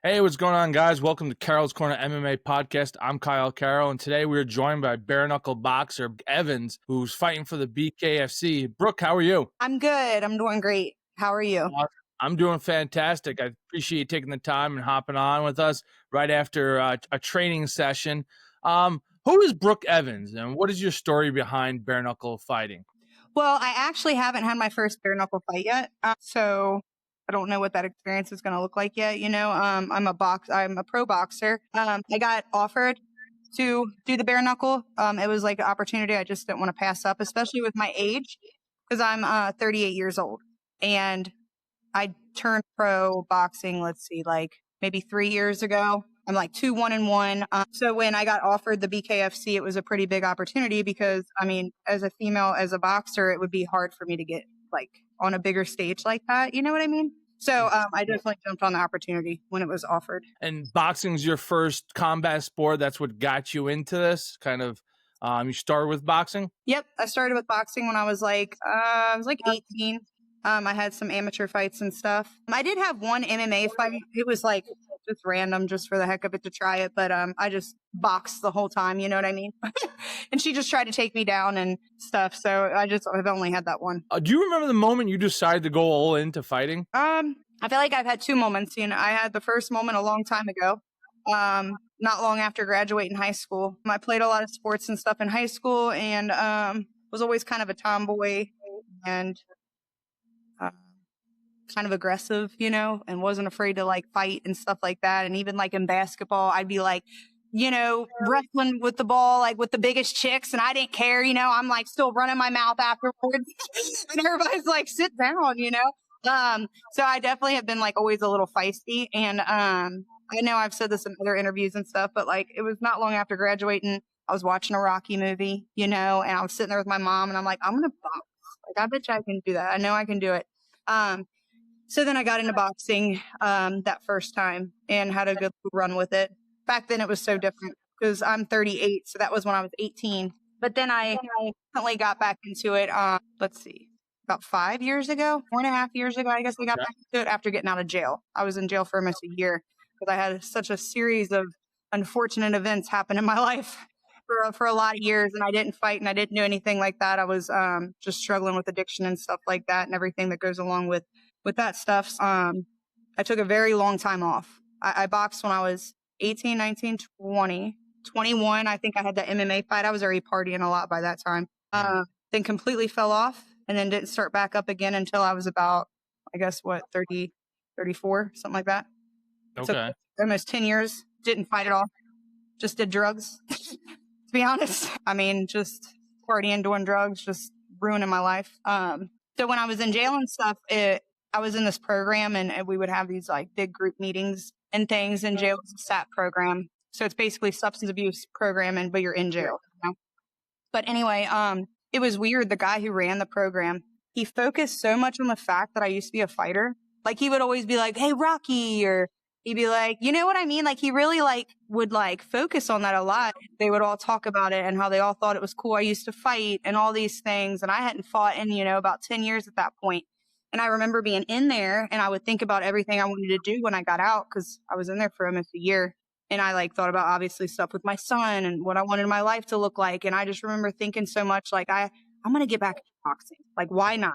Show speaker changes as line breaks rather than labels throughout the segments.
Hey, what's going on, guys? Welcome to Carroll's Corner MMA podcast. I'm Kyle Carroll, and today we are joined by bare knuckle boxer Brooke Evans, who's fighting for the BKFC. Brooke, how are you?
I'm good. I'm doing great. How are you?
I'm doing fantastic. I appreciate you taking the time and hopping on with us right after a training session. Who is Brooke Evans, and what is your story behind bare knuckle fighting?
Well, I actually haven't had my first bare knuckle fight yet, so I don't know what that experience is going to look like yet. I'm a pro boxer. I got offered to do the bare knuckle. It was like an opportunity I just didn't want to pass up, especially with my age, because I'm 38 years old, and I turned pro boxing. Like maybe 3 years ago. I'm like 2-1-1. So when I got offered the BKFC, it was a pretty big opportunity because, as a female, as a boxer, it would be hard for me to get like on a bigger stage like that. You know what I mean? So I definitely jumped on the opportunity when it was offered.
And boxing's your first combat sport. That's what got you into this kind of. You started with boxing?
Yep. I started with boxing when I was like 18. I had some amateur fights and stuff. I did have one MMA fight. It was like just random, just for the heck of it to try it. But I just boxed the whole time. You know what I mean? And she just tried to take me down and stuff. So I've only had that one.
Do you remember the moment you decided to go all into fighting?
I feel like I've had two moments. I had the first moment a long time ago. Not long after graduating high school. I played a lot of sports and stuff in high school and was always kind of a tomboy and kind of aggressive, and wasn't afraid to like fight and stuff like that. And even like in basketball, I'd be like, wrestling with the ball, like with the biggest chicks, and I didn't care, I'm like still running my mouth afterwards. And everybody's like, sit down, So I definitely have been like always a little feisty. And I know I've said this in other interviews and stuff, but like it was not long after graduating, I was watching a Rocky movie, and I was sitting there with my mom and I'm like, I'm going to box. Like, I bet you I can do that. I know I can do it. So then I got into boxing that first time and had a good run with it. Back then it was so different because I'm 38. So that was when I was 18. But then I recently got back into it, about 5 years ago, 4.5 years ago, I guess I got back into it after getting out of jail. I was in jail for almost a year because I had such a series of unfortunate events happen in my life for a lot of years. And I didn't fight and I didn't do anything like that. I was just struggling with addiction and stuff like that and everything that goes along with that stuff. I took a very long time off. I boxed when I was 18, 19, 20, 21. I think I had the MMA fight. I was already partying a lot by that time. Then completely fell off and then didn't start back up again until I was about, 30, 34, something like that.
Okay.
Took almost 10 years. Didn't fight at all. Just did drugs, to be honest. Just partying, doing drugs, just ruining my life. So when I was in jail and stuff, I was in this program and we would have these like big group meetings and things in jail. It's a SAT program. So it's basically substance abuse program, but you're in jail. But anyway, it was weird. The guy who ran the program, he focused so much on the fact that I used to be a fighter. Like he would always be like, hey, Rocky, or he'd be like, you know what I mean? Like he really would focus on that a lot. They would all talk about it and how they all thought it was cool. I used to fight and all these things. And I hadn't fought in, about 10 years at that point. And I remember being in there and I would think about everything I wanted to do when I got out because I was in there for almost a year. And I thought about obviously stuff with my son and what I wanted my life to look like. And I just remember thinking so much I'm going to get back into boxing. Like, why not?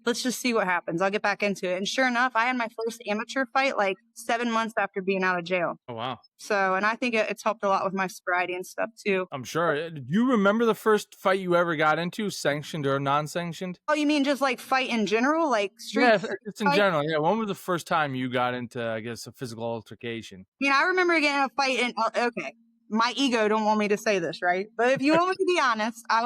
Let's just see what happens. I'll get back into it. And sure enough, I had my first amateur fight 7 months after being out of jail.
Oh, wow.
So, and I think it's helped a lot with my sobriety and stuff too.
I'm sure. Do you remember the first fight you ever got into, sanctioned or non-sanctioned?
Oh, you mean just fight in general? Street?
Yeah, it's in general. Yeah. When was the first time you got into, I guess, a physical altercation?
I remember getting a fight in, okay, my ego don't want me to say this, right? But if you want me to be honest, I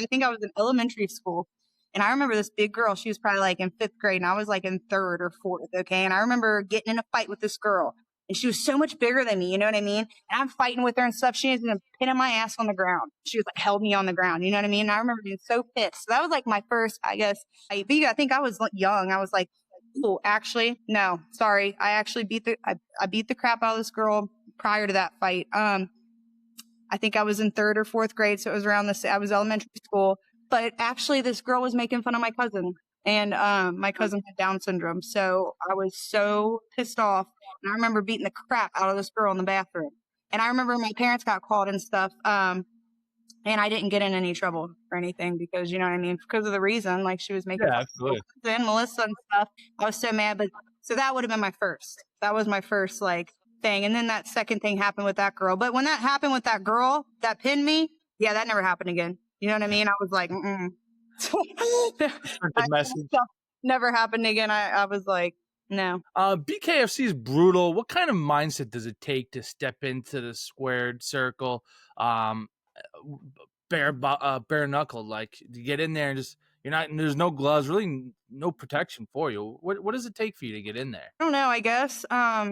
think I was in elementary school. And I remember this big girl, she was probably in 5th grade and I was in 3rd or 4th. Okay. And I remember getting in a fight with this girl and she was so much bigger than me. You know what I mean? And I'm fighting with her and stuff. She was pinning my ass on the ground. She was held me on the ground. You know what I mean? And I remember being so pissed. So that was my first, I guess, I think I was young. I was oh, actually, no, sorry. I actually beat the crap out of this girl prior to that fight. I think I was in 3rd or 4th grade. So it was around I was elementary school. But actually, this girl was making fun of my cousin. and my cousin had Down syndrome. So I was so pissed off. And I remember beating the crap out of this girl in the bathroom. And I remember my parents got called and stuff. And I didn't get in any trouble or anything because, you know what I mean? Because of the reason, like she was making
Yeah, absolutely.
and Melissa and stuff. I was so mad. But so that would have been my first. That was my first like thing. And then that second thing happened with that girl. But when that happened with that girl that pinned me, yeah, that never happened again. You know what I mean? I was like,
Message.
Never happened again. I was like, no.
BKFC is brutal. What kind of mindset does it take to step into the squared circle? Bare knuckle, like to get in there and just there's no gloves, really no protection for you. What does it take for you to get in there?
I don't know, I guess. I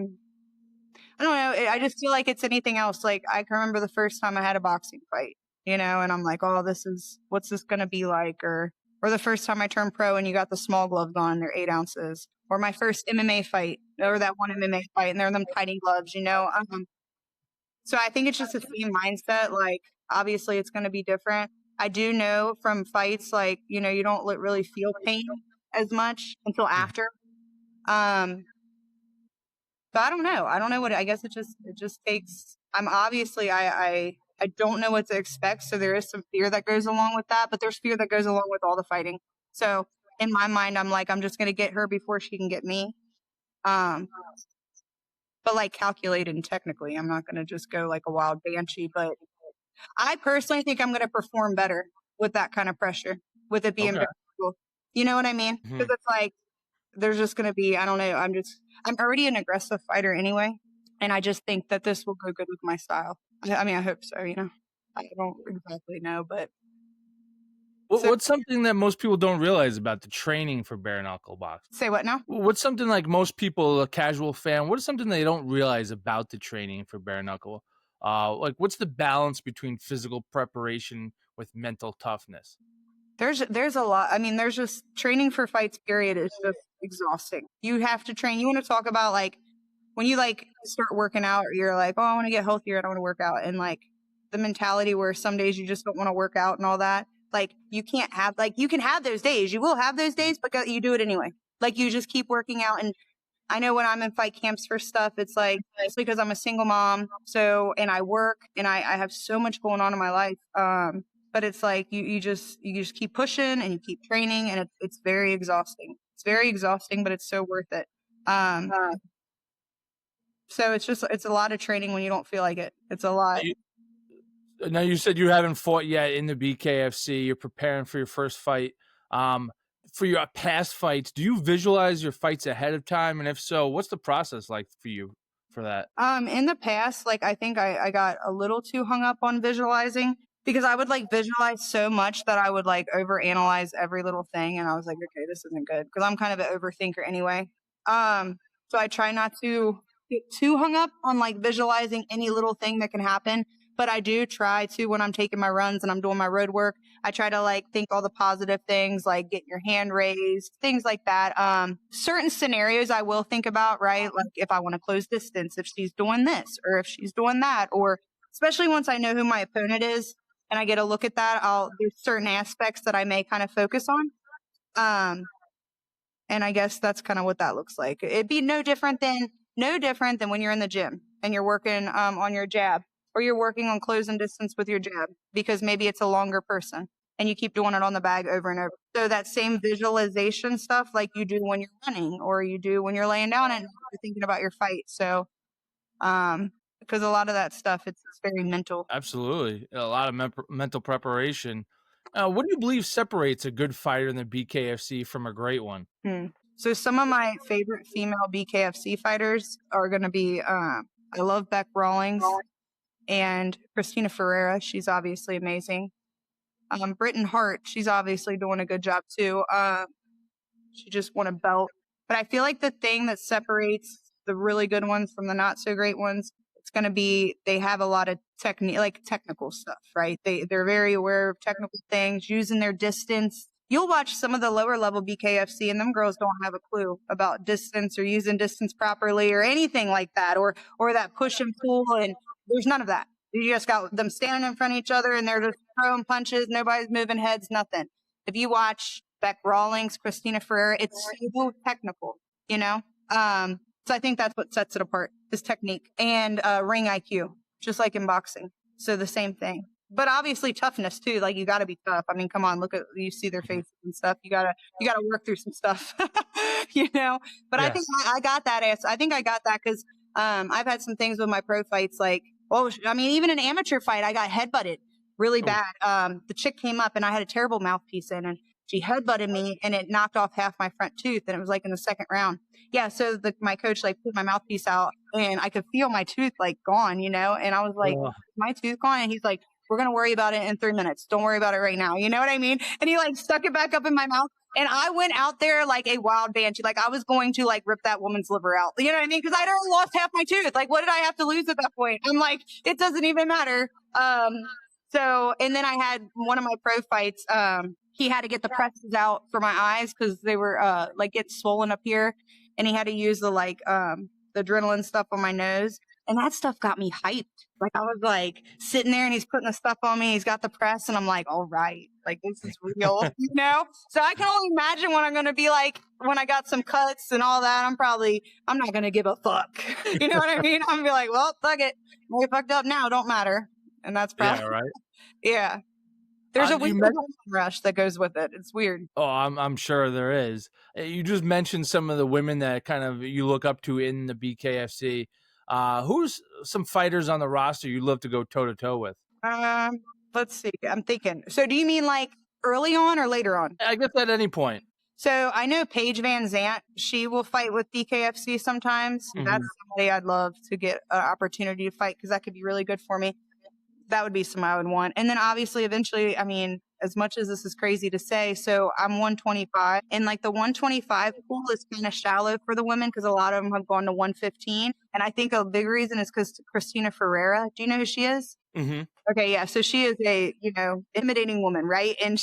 don't know. I just feel like it's anything else. Like I can remember the first time I had a boxing fight, and I'm like, oh, what's this going to be like? Or the first time I turned pro and you got the small gloves on, they're 8 ounces. Or my first MMA fight, or that one MMA fight, and they're them tiny gloves, So I think it's just the same mindset. Like, obviously it's going to be different. I do know from fights, like, you don't really feel pain as much until after. But I don't know. I don't know I guess it just takes, I don't know what to expect. So there is some fear that goes along with that, but there's fear that goes along with all the fighting. So in my mind, I'm like, I'm just going to get her before she can get me. But like calculated and technically, I'm not going to just go like a wild banshee, but I personally think I'm going to perform better with that kind of pressure, with it being cool. You know what I mean? Because it's like, there's just going to be, I don't know. I'm already an aggressive fighter anyway. And I just think that this will go good with my style. I mean, I hope so, I don't exactly know, but.
What's something that most people don't realize about the training for bare knuckle boxing?
Say what now?
What's something like most people, a casual fan, what is something they don't realize about the training for bare knuckle? Like what's the balance between physical preparation with mental toughness?
There's a lot. I mean, there's just training for fights, period, is just exhausting. You have to train. You want to talk about like when you like start working out, or you're like, oh, I want to get healthier, I don't want to work out. And like the mentality where some days you just don't want to work out and all that. Like you can't have, like you can have those days. You will have those days, but you do it anyway. Like you just keep working out. And I know when I'm in fight camps for stuff, it's like, it's because I'm a single mom. So, and I work and I have so much going on in my life. But it's like, you just keep pushing and you keep training, and it's very exhausting. It's very exhausting, but it's so worth it. So it's a lot of training when you don't feel like it. It's a lot.
Now you said you haven't fought yet in the BKFC. You're preparing for your first fight. For your past fights, do you visualize your fights ahead of time? And if so, what's the process like for you for that?
In the past, like I think I got a little too hung up on visualizing, because I would like visualize so much that I would like overanalyze every little thing. And I was like, okay, this isn't good, because I'm kind of an overthinker anyway. So I try not to get too hung up on like visualizing any little thing that can happen. But I do try to, when I'm taking my runs and I'm doing my road work, I try to like think all the positive things, like getting your hand raised, things like that. Certain scenarios I will think about, right? Like if I want to close distance, if she's doing this or if she's doing that, or especially once I know who my opponent is and I get a look at that, there's certain aspects that I may kind of focus on. And I guess that's kind of what that looks like. It'd be no different than when you're in the gym and you're working on your jab, or you're working on closing distance with your jab, because maybe it's a longer person and you keep doing it on the bag over and over. So that same visualization stuff, like you do when you're running or you do when you're laying down and you're thinking about your fight. So, because a lot of that stuff, it's very mental.
Absolutely. A lot of mental preparation. What do you believe separates a good fighter in the BKFC from a great one?
So some of my favorite female BKFC fighters are going to be, I love Beck Rawlings and Christina Ferreira. She's obviously amazing. Britton Hart, she's obviously doing a good job too. She just won a belt. But I feel like the thing that separates the really good ones from the not so great ones, it's going to be, they have a lot of technical stuff, right? They're very aware of technical things, using their distance. You'll watch some of the lower level BKFC and them girls don't have a clue about distance or using distance properly or anything like that, or that push and pull, and there's none of that. You just got them standing in front of each other and they're just throwing punches. Nobody's moving heads, nothing. If you watch Beck Rawlings, Christina Ferreira. It's so technical, you know? So I think that's what sets it apart is technique and ring IQ, just like in boxing. So the same thing. But obviously toughness too. Like you got to be tough. I mean, come on, look at you see their faces and stuff. You gotta work through some stuff, you know. But yes. I think I got that. I think I got that because I've had some things with my pro fights. Like, I mean, even an amateur fight, I got headbutted really bad. The chick came up and I had a terrible mouthpiece in, and she headbutted me and it knocked off half my front tooth. And it was like in the second round. Yeah. So my coach like put my mouthpiece out and I could feel my tooth like gone, you know. And I was like, my tooth gone? And he's like, we're going to worry about it in 3 minutes. Don't worry about it right now. You know what I mean? And he like stuck it back up in my mouth. And I went out there like a wild banshee. Like I was going to like rip that woman's liver out. You know what I mean? Because I'd already lost half my tooth. Like what did I have to lose at that point? I'm like, it doesn't even matter. So, and then I had one of my pro fights. He had to get the presses out for my eyes because they were like get swollen up here. And he had to use the like the adrenaline stuff on my nose. And that stuff got me hyped. Like I was like sitting there and he's putting the stuff on me. He's got the press and I'm like, all right, like this is real, you know? So I can only imagine what I'm going to be like when I got some cuts and all that. I'm not going to give a fuck. You know what I mean? I'm going to be like, well, fuck it. We fucked up now. Don't matter. And that's probably,
right.
Yeah. There's a weird rush that goes with it. It's weird.
Oh, I'm sure there is. You just mentioned some of the women that kind of you look up to in the BKFC. Who's some fighters on the roster you love to go toe to toe with?
Let's see. I'm thinking. So do you mean like early on or later on?
I guess at any point.
So I know Paige Van Zant. She will fight with BKFC sometimes. Mm-hmm. That's somebody I'd love to get an opportunity to fight because that could be really good for me. That would be somebody I would want. And then obviously eventually, I mean, as much as this is crazy to say, so I'm 125 and like the 125 pool is kind of shallow for the women because a lot of them have gone to 115. And I think a big reason is because Christina Ferreira, do you know who she is?
Mm-hmm.
Okay. Yeah. So she is a, intimidating woman. Right. And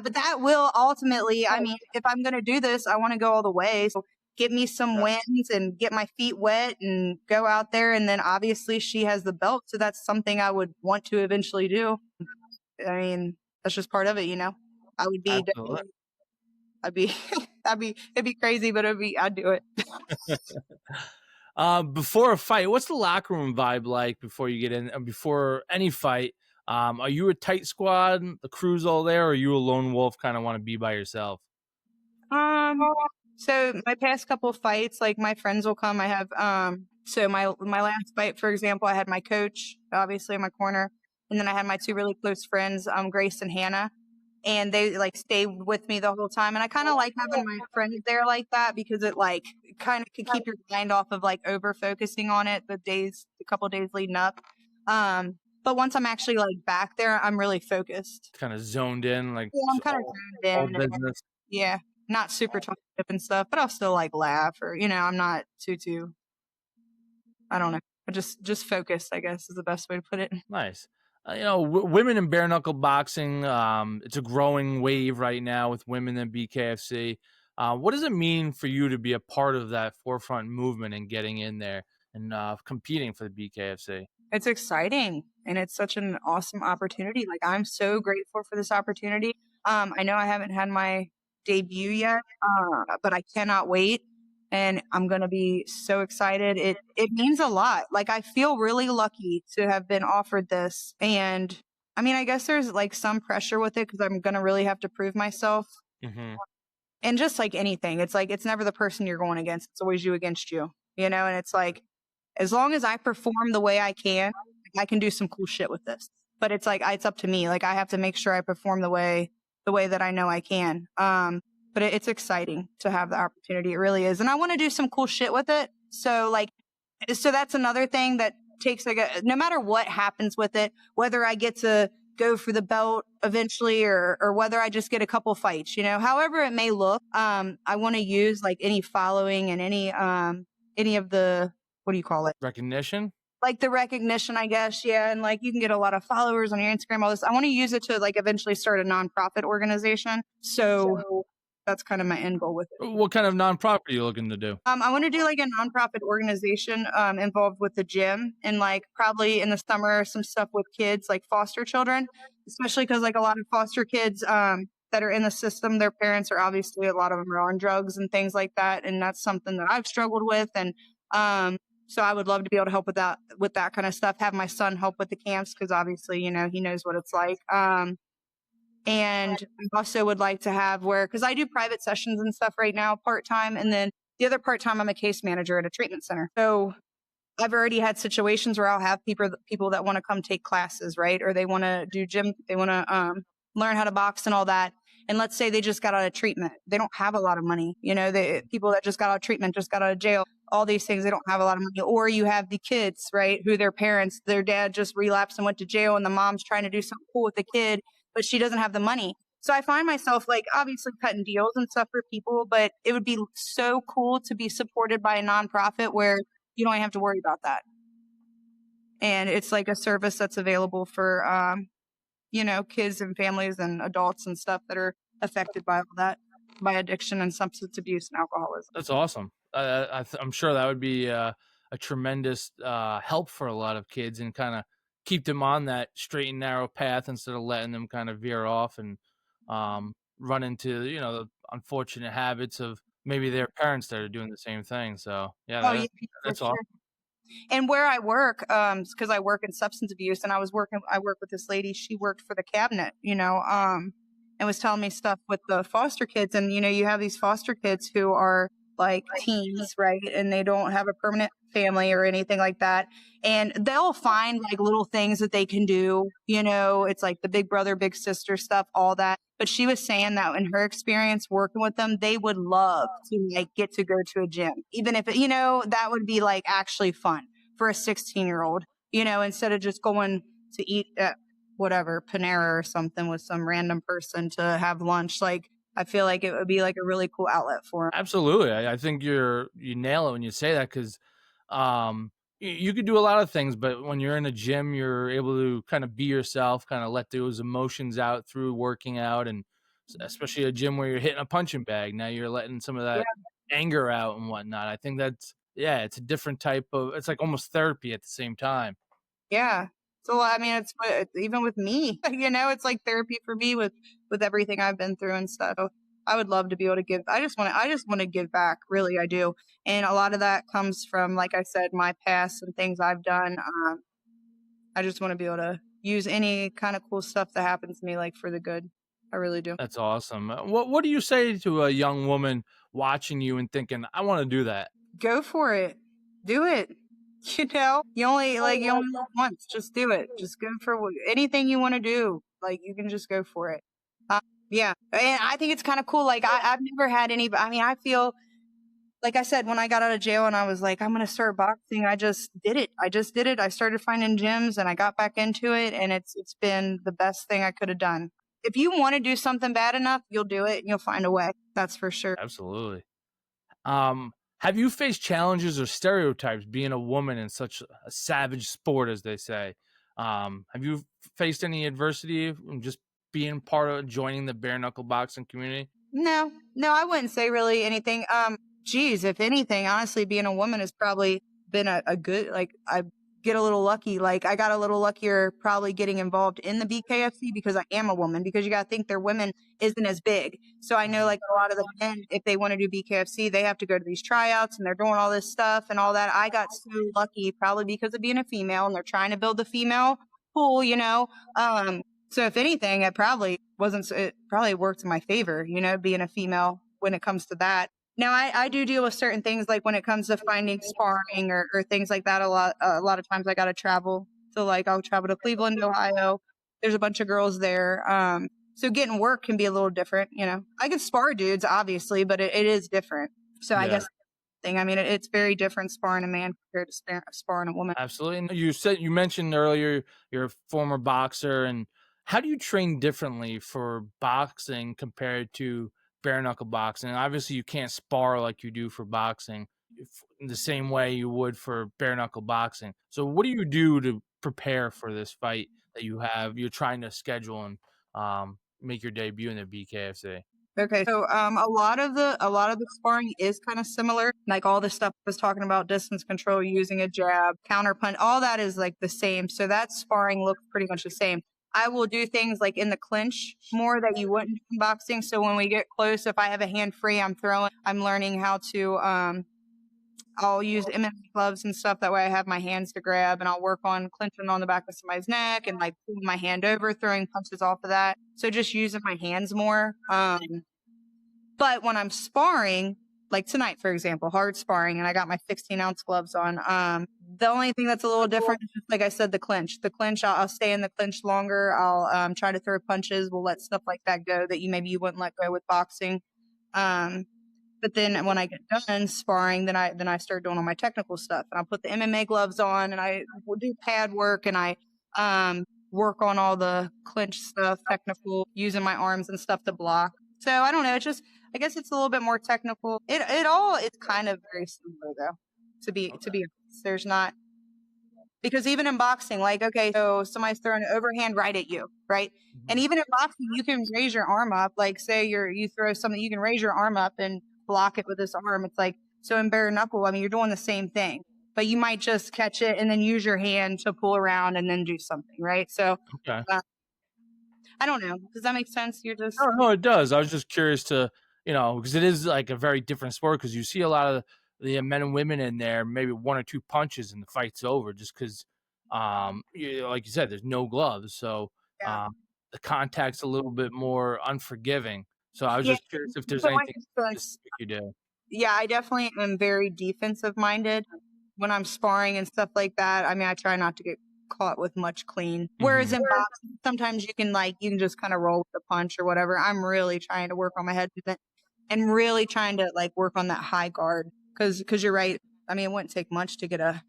but that will ultimately, I mean, if I'm going to do this, I want to go all the way. So get me some wins and get my feet wet and go out there. And then obviously she has the belt. So that's something I would want to eventually do. I mean, that's just part of it, you know. I would be, it'd be crazy, but I'd do it.
Before a fight, what's the locker room vibe like before you get in, before any fight? Are you a tight squad? The crew's all there, or are you a lone wolf, kind of want to be by yourself?
So my past couple of fights, like my friends will come. I have, so my last fight, for example, I had my coach, obviously in my corner. And then I had my two really close friends, Grace and Hannah, and they like stayed with me the whole time. And I kind of like having my friends there like that because it like kind of can keep your mind off of like over focusing on it a couple of days leading up. But once I'm actually like back there, I'm really focused.
Kind of zoned in, like
I'm kind of zoned in.
Business.
Yeah, not super talkative and stuff, but I'll still like laugh or I'm not too. I don't know. Just focused, I guess, is the best way to put it.
Nice. Women in bare knuckle boxing, it's a growing wave right now with women in BKFC. What does it mean for you to be a part of that forefront movement and getting in there and competing for the BKFC?
It's exciting and it's such an awesome opportunity. Like I'm so grateful for this opportunity. I know I haven't had my debut yet, but I cannot wait. And I'm going to be so excited. It means a lot. Like, I feel really lucky to have been offered this. And I mean, I guess there's like some pressure with it because I'm going to really have to prove myself. Mm-hmm. And just like anything, it's like, it's never the person you're going against. It's always you against you, And it's like, as long as I perform the way I can do some cool shit with this. But it's like, it's up to me. Like, I have to make sure I perform the way that I know I can. But it's exciting to have the opportunity. It really is. And I want to do some cool shit with it. So that's another thing that takes no matter what happens with it, whether I get to go for the belt eventually or whether I just get a couple fights, however it may look. I want to use like any following and any of the, what do you call it?
Recognition?
Like the recognition, I guess. Yeah. And like you can get a lot of followers on your Instagram, all this. I want to use it to like eventually start a nonprofit organization. So that's kind of my end goal with it.
What kind of nonprofit are you looking to do?
I want to do like a nonprofit organization involved with the gym and like probably in the summer some stuff with kids like foster children, especially because like a lot of foster kids that are in the system, their parents are obviously, a lot of them are on drugs and things like that. And that's something that I've struggled with. And, so I would love to be able to help with that kind of stuff, have my son help with the camps. Cause obviously, you know, he knows what it's like. And I also would like to have cause I do private sessions and stuff right now, part-time. And then the other part-time, I'm a case manager at a treatment center. So I've already had situations where I'll have people that want to come take classes, right? Or they want to do gym, they want to learn how to box and all that. And let's say they just got out of treatment. They don't have a lot of money. You know, people that just got out of treatment, just got out of jail, all these things, they don't have a lot of money. Or you have the kids, right? Who their dad just relapsed and went to jail, and the mom's trying to do something cool with the kid, but she doesn't have the money. So I find myself like obviously cutting deals and stuff for people, but it would be so cool to be supported by a nonprofit where you don't have to worry about that. And it's like a service that's available for, you know, kids and families and adults and stuff that are affected by all that, by addiction and substance abuse and alcoholism.
That's awesome. I'm sure that would be a tremendous help for a lot of kids, and kind of keep them on that straight and narrow path instead of letting them kind of veer off and run into, you know, the unfortunate habits of maybe their parents that are doing the same thing. So yeah, that's awesome.
And where I work, because I work in substance abuse, and I work with this lady. She worked for the cabinet, you know, and was telling me stuff with the foster kids. And, you know, you have these foster kids who are like teens, right? And they don't have a permanent family or anything like that. And they'll find like little things that they can do, you know, it's like the big brother, big sister stuff, all that. But she was saying that in her experience working with them, they would love to like get to go to a gym, even if, you know, that would be like actually fun for a 16-year-old, you know, instead of just going to eat at whatever, Panera or something with some random person to have lunch. Like, I feel like it would be like a really cool outlet for them.
Absolutely. I think you nail it when you say that, because you could do a lot of things, but when you're in a gym, you're able to kind of be yourself, kind of let those emotions out through working out, and especially a gym where you're hitting a punching bag. Now you're letting some of that anger out and whatnot. I think it's a different type of, it's like almost therapy at the same time.
Yeah. So, I mean, it's even with me, you know, it's like therapy for me with everything I've been through and stuff. So I would love to be able to give. I just want to give back. Really, I do. And a lot of that comes from, like I said, my past and things I've done. I just want to be able to use any kind of cool stuff that happens to me, like for the good. I really do.
That's awesome. What do you say to a young woman watching you and thinking, I want to do that?
Go for it. Do it. You know, you only live once. Just do it. Just go for anything you want to do. Like, you can just go for it. Yeah. And I think it's kind of cool. Like, I've never had I feel, like I said, when I got out of jail and I was like, I'm going to start boxing, I just did it. I started finding gyms and I got back into it. And it's been the best thing I could have done. If you want to do something bad enough, you'll do it and you'll find a way. That's for sure.
Absolutely. Have you faced challenges or stereotypes being a woman in such a savage sport, as they say? Have you faced any adversity from just being part of joining the bare knuckle boxing community?
No, I wouldn't say really anything. Geez, if anything, honestly, being a woman has probably been a good, like, I get a little lucky. Like, I got a little luckier probably getting involved in the BKFC because I am a woman, because you got to think their women isn't as big. So I know like a lot of the men, if they want to do BKFC, they have to go to these tryouts and they're doing all this stuff and all that. I got so lucky probably because of being a female, and they're trying to build the female pool, you know? So if anything, it probably worked in my favor, you know, being a female when it comes to that. Now, I do deal with certain things, like when it comes to finding sparring or things like that. A lot of times I got to travel. So like I'll travel to Cleveland, Ohio. There's a bunch of girls there. So getting work can be a little different, you know. I can spar dudes, obviously, but it is different. So I guess it's very different sparring a man compared to sparring a woman.
Absolutely. And you mentioned earlier you're a former boxer, and how do you train differently for boxing compared to bare knuckle boxing? And obviously you can't spar like you do for boxing in the same way you would for bare knuckle boxing. So what do you do to prepare for this fight that you're trying to schedule and make your debut in the BKFC?
Okay, so a lot of the sparring is kind of similar. Like all the stuff I was talking about, distance control, using a jab, counter punch, all that is like the same. So that sparring looks pretty much the same. I will do things like in the clinch more that you wouldn't in boxing. So when we get close, if I have a hand free, I'm learning how to, I'll use MMA gloves and stuff. That way I have my hands to grab, and I'll work on clinching on the back of somebody's neck and like pulling my hand over, throwing punches off of that. So just using my hands more. But when I'm sparring, like tonight, for example, hard sparring, and I got my 16-ounce gloves on. The only thing that's a little different is, just like I said, the clinch. I'll stay in the clinch longer. I'll try to throw punches. We'll let stuff like that go that you wouldn't let go with boxing. But then when I get done sparring, then I start doing all my technical stuff, and I'll put the MMA gloves on, and I will do pad work, and I work on all the clinch stuff, technical, using my arms and stuff to block. So I don't know. It's just, I guess it's a little bit more technical. It all is kind of very similar though. To be honest, there's not, because even in boxing, like, okay, so somebody's throwing an overhand right at you, right? And even in boxing, you can raise your arm up. Like, say you throw something, you can raise your arm up and block it with this arm. It's like, so in bare knuckle, I mean, you're doing the same thing, but you might just catch it and then use your hand to pull around and then do something, right? So
Okay.
I don't know. Does that make sense? You're just
No, it does. I was just curious to, because it is like a very different sport, because you see a lot of the men and women in there, maybe one or two punches and the fight's over, just because, like you said, there's no gloves. So
yeah.
the contact's a little bit more unforgiving. So I was
Yeah,
just curious if there's
so
anything specific you do.
Yeah, I definitely am very defensive minded when I'm sparring and stuff like that. I mean, I try not to get caught with much clean. Whereas in boxing, sometimes you can just kind of roll with the punch or whatever. I'm really trying to work on my head movement and really trying to like work on that high guard, because you're right. I mean, it wouldn't take much to get a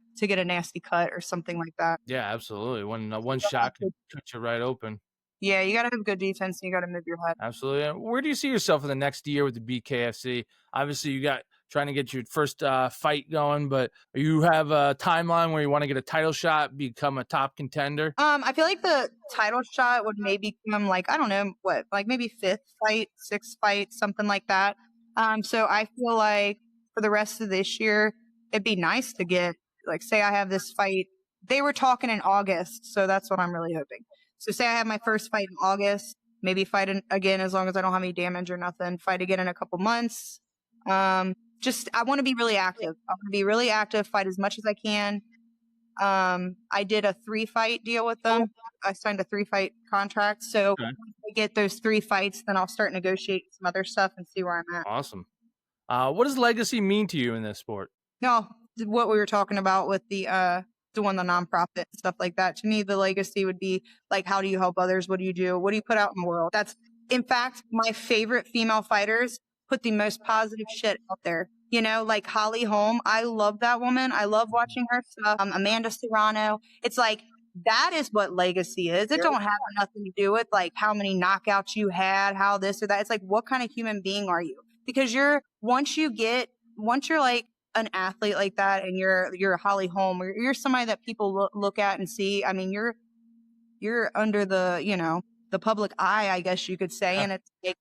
nasty cut or something like that.
Yeah, absolutely. One shot can cut you right open.
Yeah, you got to have good defense and you got to move your head.
Absolutely. And where do you see yourself in the next year with the BKFC? Obviously, you got trying to get your first fight going, but you have a timeline where you want to get a title shot, become a top contender?
I feel like the title shot would maybe come like, I don't know what, like maybe 5th fight, 6th fight, something like that. So I feel like for the rest of this year, it'd be nice to get, like, say I have this fight. They were talking in August, so that's what I'm really hoping. So say I have my first fight in August, maybe fight again as long as I don't have any damage or nothing, fight again in a couple months. I want to be really active. I want to be really active, fight as much as I can. I did a 3-fight deal with them. I signed a 3-fight contract. So
Okay.
once I get those 3 fights, then I'll start negotiating some other stuff and see where I'm at.
Awesome. What does legacy mean to you in this sport?
No, what we were talking about with the doing the nonprofit and stuff like that. To me, the legacy would be like, how do you help others? What do you do? What do you put out in the world? That's, in fact, my favorite female fighters put the most positive shit out there. Like Holly Holm. I love that woman. I love watching her stuff. Amanda Serrano. It's like, that is what legacy is. It don't have nothing to do with like how many knockouts you had, how this or that. It's like, what kind of human being are you? Because once you're like an athlete like that, and you're Holly Holm, or you're somebody that people look at and see. I mean, you're under the the public eye, I guess you could say. And it's like,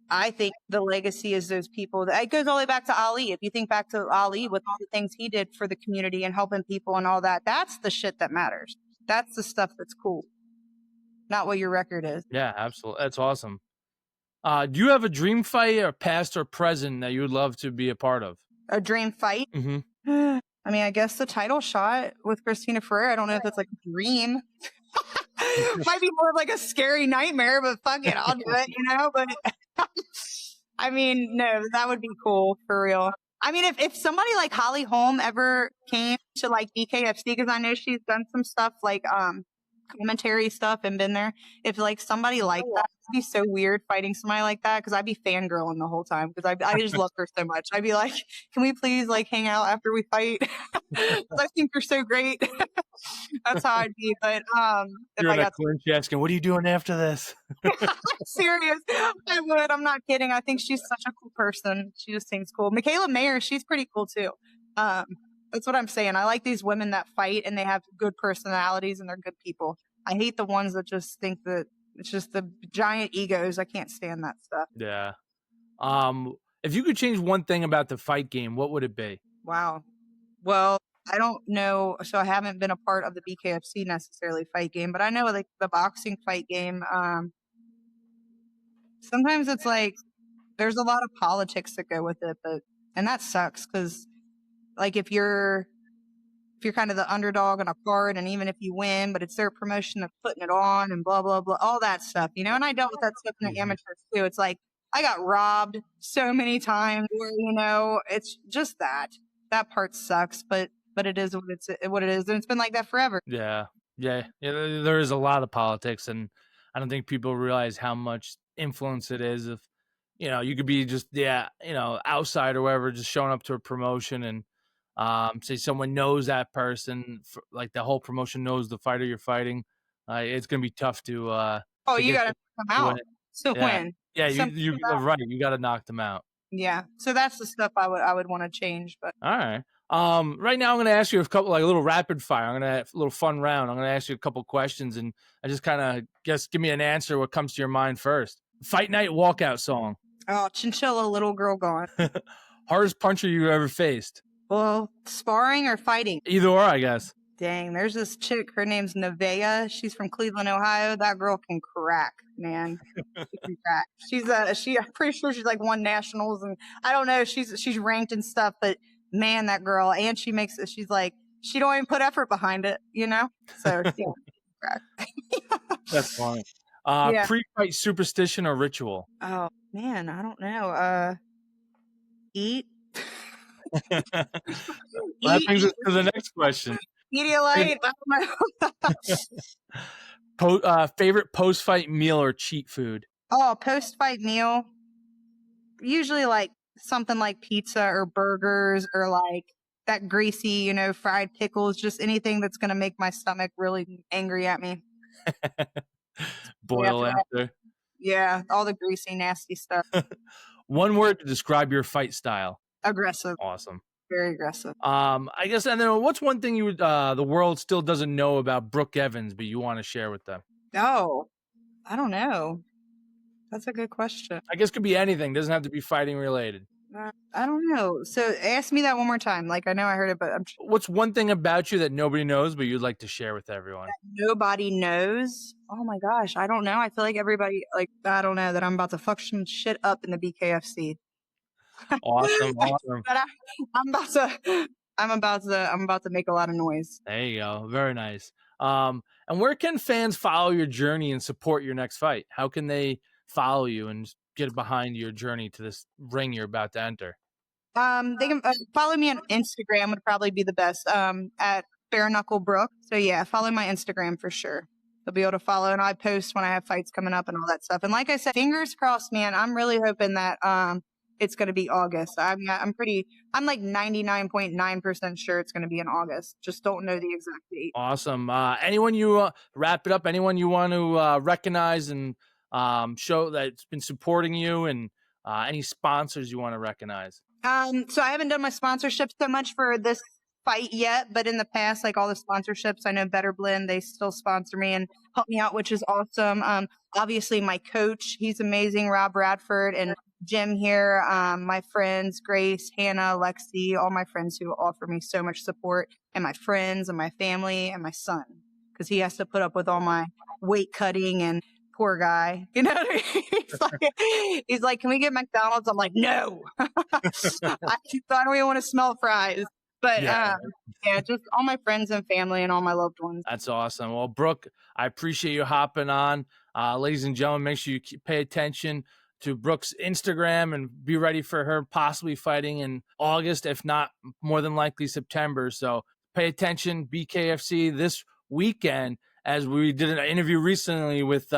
I think the legacy is those people. It goes all the way back to Ali. If you think back to Ali with all the things he did for the community and helping people and all that, that's the shit that matters. That's the stuff that's cool, not what your record is.
Yeah, absolutely. That's awesome. Do you have a dream fight, or past or present, that you would love to be a part of?
A dream fight?
Mm-hmm.
I mean, I guess the title shot with Christina Ferrer. I don't know if that's like a dream. Might be more of like a scary nightmare, but fuck it, I'll do it, But I mean, no, that would be cool for real. I mean, if somebody like Holly Holm ever came to like BKFC, because I know she's done some stuff like commentary stuff and been there. If like somebody like that, it'd be so weird fighting somebody like that, because I'd be fangirling the whole time, because I just love her so much. I'd be like, can we please like hang out after we fight? I think you're so great. That's how I'd be. But if
You're
I
in a
got
clinch asking, what are you doing after this?
serious, I would. I'm not kidding. I think she's such a cool person. She just seems cool. Michaela Mayer, she's pretty cool too. That's what I'm saying. I like these women that fight and they have good personalities and they're good people. I hate the ones that just think that it's just the giant egos. I can't stand that stuff.
Yeah. If you could change one thing about the fight game, what would it be?
Wow. Well, I don't know. So I haven't been a part of the BKFC necessarily fight game, but I know like the boxing fight game. Sometimes it's like there's a lot of politics that go with it, and that sucks because like if you're kind of the underdog on a card, and even if you win, but it's their promotion of putting it on and blah blah blah, all that stuff, you know. And I dealt with that stuff in the amateurs too. It's like I got robbed so many times, where it's just that part sucks, but it is what it is, and it's been like that forever.
Yeah. There is a lot of politics, and I don't think people realize how much influence it is. If you could be just outside or whatever, just showing up to a promotion and say someone knows that person, like the whole promotion knows the fighter you're fighting. It's gonna be tough to.
You gotta come out to win.
Yeah, you're right. You got to knock them out.
Yeah, so that's the stuff I would want to change. But
all right. Right now I'm going to ask you a couple, like a little rapid fire. I'm going to have a little fun round. I'm going to ask you a couple questions, and I just kind of give me an answer. What comes to your mind first? Fight night walkout song.
Oh, Chinchilla, Little Girl Gone.
Hardest puncher you ever faced?
Well, sparring or fighting?
Either or, I guess.
Dang, there's this chick. Her name's Nevaeh. She's from Cleveland, Ohio. That girl can crack, man. She can crack. I'm pretty sure she's like won nationals, and I don't know. She's ranked and stuff, but man, that girl. And she's like, she don't even put effort behind it, So yeah, crack.
That's funny. Pre-fight superstition or ritual?
Oh man, I don't know. Eat.
That brings us to the next question.
Pedialyte.
Favorite post-fight meal or cheat food?
Oh, post-fight meal. Usually like something like pizza or burgers, or like that greasy, fried pickles, just anything that's going to make my stomach really angry at me.
Boil after.
Yeah, all the greasy, nasty stuff.
One word to describe your fight style.
Aggressive.
Awesome.
Very aggressive.
I guess, and then what's one thing the world still doesn't know about Brooke Evans, but you want to share with them?
Oh, I don't know. That's a good question.
I guess it could be anything. Doesn't have to be fighting related.
I don't know. So ask me that one more time. Like, I know I heard it, but
what's one thing about you that nobody knows, but you'd like to share with everyone?
That nobody knows? Oh my gosh. I don't know. I feel like everybody, I don't know, that I'm about to fuck some shit up in the BKFC.
Awesome.
But I'm about to make a lot of noise.
There you go. Very nice. And where can fans follow your journey and support your next fight? How can they follow you and get behind your journey to this ring you're about to enter?
They can follow me on Instagram, would probably be the best. At Bare Knuckle Brooke. So yeah, follow my Instagram for sure. They'll be able to follow, and I post when I have fights coming up and all that stuff. And like I said, fingers crossed, man. I'm really hoping that it's going to be August. I'm like 99.9% sure it's going to be in August. Just don't know the exact date.
Awesome. Anyone you wrap it up? Anyone you want to recognize and show that's been supporting you, and any sponsors you want to recognize?
So I haven't done my sponsorship so much for this fight yet, but in the past, like all the sponsorships, I know Better Blend, they still sponsor me and help me out, which is awesome. Obviously my coach, he's amazing, Rob Radford, and Jim here, my friends, Grace, Hannah, Lexi, all my friends who offer me so much support, and my friends and my family and my son, because he has to put up with all my weight cutting, and poor guy, you know what I mean? He's like, can we get McDonald's? I'm like, no. I don't even want to smell fries. But yeah, just all my friends and family and all my loved ones.
That's awesome. Well, Brooke, I appreciate you hopping on. Ladies and gentlemen, make sure you pay attention to Brooke's Instagram and be ready for her possibly fighting in August, if not more than likely September. So pay attention, BKFC this weekend, as we did an interview recently with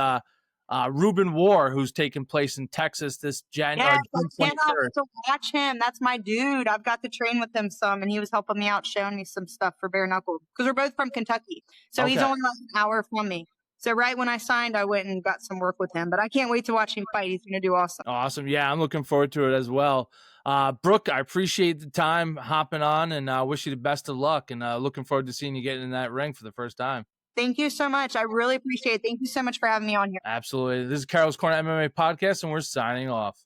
Ruben War, who's taking place in Texas this January.
Yeah, I cannot wait to watch him. That's my dude. I've got to train with him some, and he was helping me out, showing me some stuff for bare knuckle, because we're both from Kentucky. So he's only like an hour from me. So right when I signed, I went and got some work with him. But I can't wait to watch him fight. He's going to do awesome.
Awesome. Yeah, I'm looking forward to it as well. Brooke, I appreciate the time hopping on, and I wish you the best of luck, and looking forward to seeing you get in that ring for the first time.
Thank you so much. I really appreciate it. Thank you so much for having me on here.
Absolutely. This is Carol's Corner MMA podcast, and we're signing off.